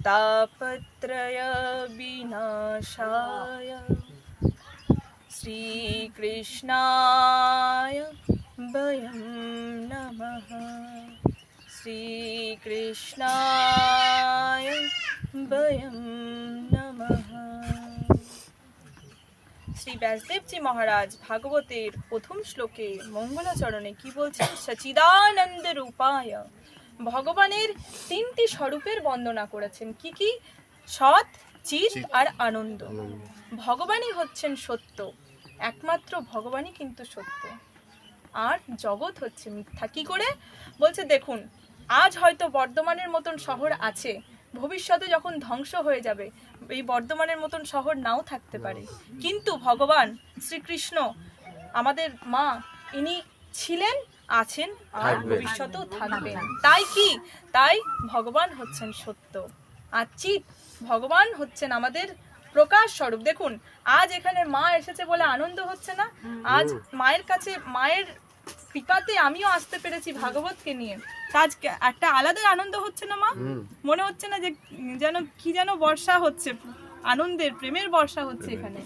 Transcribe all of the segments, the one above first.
तापत्रय विनाशाय श्रीकृष्णाय वयं नमः। श्रीकृष्णाय वयं नमः। শ্রী ব্যাসদেবজি মহারাজ ভাগবতের প্রথম শ্লোকে মঙ্গলাচরণে কি বলছেন? সচিদানন্দ রূপায়। ভগবানের তিনটি স্বরূপের বন্দনা করেছেন। কি কি? সৎ, চিৎ আর আনন্দ। ভগবানই হচ্ছেন সত্য, একমাত্র ভগবানই কিন্তু সত্য, আর জগৎ হচ্ছে মিথ্যা। কি করে বলছে দেখুন, আজ হয়তো বর্ধমানের মতন শহর আছে, ভবিষ্যতে যখন ধ্বংস হয়ে যাবে এই বর্ধমানের মতন শহর নাও থাকতে পারে, কিন্তু ভগবান শ্রীকৃষ্ণ আমাদের মা ইনি ছিলেন, আছেন আর ভবিষ্যতেও থাকবেন। তাই কি? তাই ভগবান হচ্ছেন সত্য আর চিৎ। ভগবান হচ্ছেন আমাদের প্রকাশ স্বরূপ। দেখুন আজ এখানে মা এসেছে বলে আনন্দ হচ্ছে না? আজ মায়ের কাছে, মায়ের কৃপাতে আমিও আসতে পেরেছি ভাগবতকে নিয়ে, আজ একটা আলাদা আনন্দ হচ্ছে না মা? মনে হচ্ছে না যে যেন কি যেন বর্ষা হচ্ছে, আনন্দের প্রেমের বর্ষা হচ্ছে এখানে?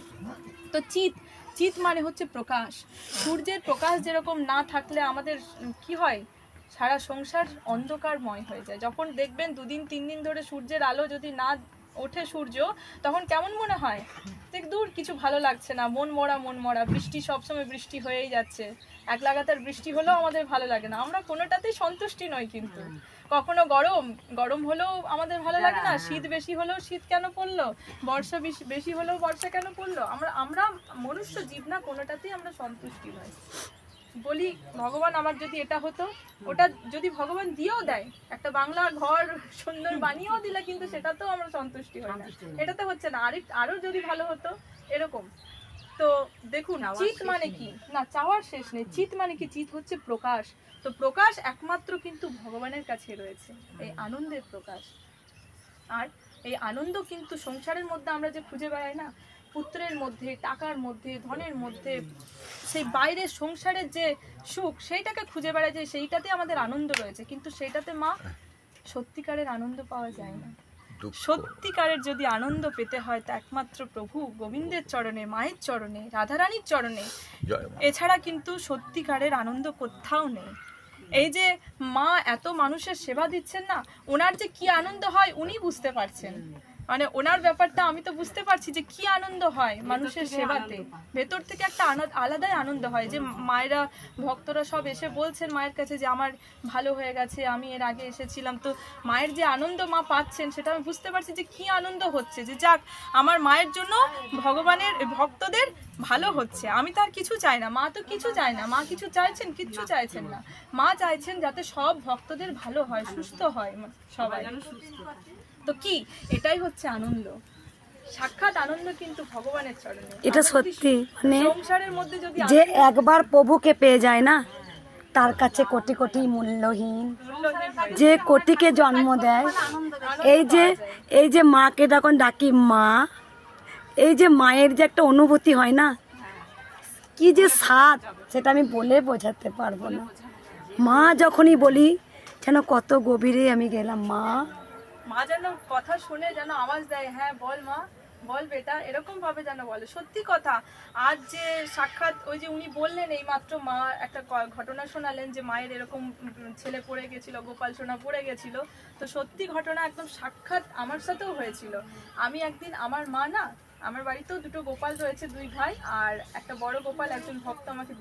তো চিৎ, চিৎ মানে হচ্ছে প্রকাশ। সূর্যের প্রকাশ যেরকম না থাকলে আমাদের কি হয়, সারা সংসার অন্ধকারময় হয়ে যায়। যখন দেখবেন 2 দিন 3 দিন ধরে সূর্যের আলো যদি না ওঠে সূর্য, তখন কেমন মনে হয়? দেখ দূর কিছু ভালো লাগছে না, মন মরা মন মরা। বৃষ্টি সবসময় বৃষ্টি হয়েই যাচ্ছে, এক লাগাতার বৃষ্টি হলেও আমাদের ভালো লাগে না, আমরা কোনোটাতেই সন্তুষ্টি নই। কিন্তু কখনো গরম, গরম হলেও আমাদের ভালো লাগে না, শীত বেশি হলেও শীত কেন পড়লো, বর্ষা বেশি হলেও বর্ষা কেন পড়লো। আমরা মনুষ্য জীব না, কোনোটাতেই আমরা সন্তুষ্টি নই। বলি ভগবান আমার যদি এটা হতো, ওটা যদি ভগবান দিয়েও দেয়, একটা বাংলা ঘর সুন্দর বানিয়েও দিলে, কিন্তু সেটাতেও আমরা সন্তুষ্টি হই না, এটাতে হচ্ছে না, আরো যদি ভালো হতো এরকম। তো দেখুন চিৎ মানে কি না, চাওয়ার শেষ নেই। চিৎ মানে কি? চিৎ হচ্ছে প্রকাশ। তো প্রকাশ একমাত্র কিন্তু ভগবানের কাছে রয়েছে, এই আনন্দের প্রকাশ। আর এই আনন্দ কিন্তু সংসারের মধ্যে আমরা যে খুঁজে বেড়াই না, পুত্রের মধ্যে, টাকার মধ্যে, ধনের মধ্যে, সেই বাইরের সংসারের যে সুখ সেইটাকে খুঁজে বেড়াই, যে সেইটাতে আমাদের আনন্দ রয়েছে, কিন্তু সেইটাতে মা সত্যিকারের আনন্দ পাওয়া যায় না। সত্যিকারের যদি আনন্দ পেতে হয় তা একমাত্র প্রভু গোবিন্দের চরণে, মায়ের চরণে, রাধারানীর চরণে, এছাড়া কিন্তু সত্যিকারের আনন্দ কোথাও নেই। এই যে মা এত মানুষের সেবা দিচ্ছেন না, ওনার যে কি আনন্দ হয় উনি বুঝতে পারছেন। মানে ওনার ব্যাপারটা আমি তো বুঝতে পারছি যে কি আনন্দ হয় মানুষের সেবাতে, ভেতর থেকে একটা আলাদাই আনন্দ হয়। যে মায়েরা, ভক্তরা সব এসে বলছেন মায়ের কাছে যে আমার ভালো হয়ে গেছে, আমি এর আগে এসেছিলাম, তো মায়ের যে আনন্দ মা পাচ্ছেন সেটা আমি বুঝতে পারছি যে কি আনন্দ হচ্ছে, যে যাক আমার মায়ের জন্য ভগবানের ভক্তদের ভালো হচ্ছে। আমি তার কিছু চাই না, মা তো কিছু চায় না, মা কিছু চাইছেন? কিচ্ছু চাইছেন না। মা চাইছেন যাতে সব ভক্তদের ভালো হয়, সুস্থ হয় সবাই। তো কি এটাই হচ্ছে আনন্দ, সাক্ষাৎ আনন্দ কিন্তু ভগবানের চরণে। এটা সত্যি, মানে সংসারের মধ্যে যদি যে একবার প্রভুকে পেয়ে যায় না, তার কাছে কোটি কোটি মূল্যহীন, যে কোটিকে জন্ম দেয়। এই যে মাকে যখন ডাকি মা, এই যে মায়ের যে একটা অনুভূতি হয় না, কি যে স্বাদ, সেটা আমি বলে বোঝাতে পারবো না। মা যখনই বলি যেন কত গভীরে আমি গেলাম। মা মা যেন কথা শুনে যেন আওয়াজ দেয়, হ্যাঁ বল মা, বল বেটা, এরকম ভাবে যেন বলে। সত্যি কথা, আজ যে সাক্ষাৎ ওই যে উনি বললেন এই মাত্র, মা একটা ঘটনা শোনালেন যে মায়ের এরকম ছেলে পড়ে গেছিল, গোপাল সোনা পড়ে গেছিল। তো সত্যি ঘটনা একদম সাক্ষাৎ আমার সাথেও হয়েছিল। আমি একদিন, আমার মা না, আমার বাড়িতেও 2টো গোপাল রয়েছে, 2 ভাই, আর একটা বড় গোপাল একজন ভক্ত আমাকে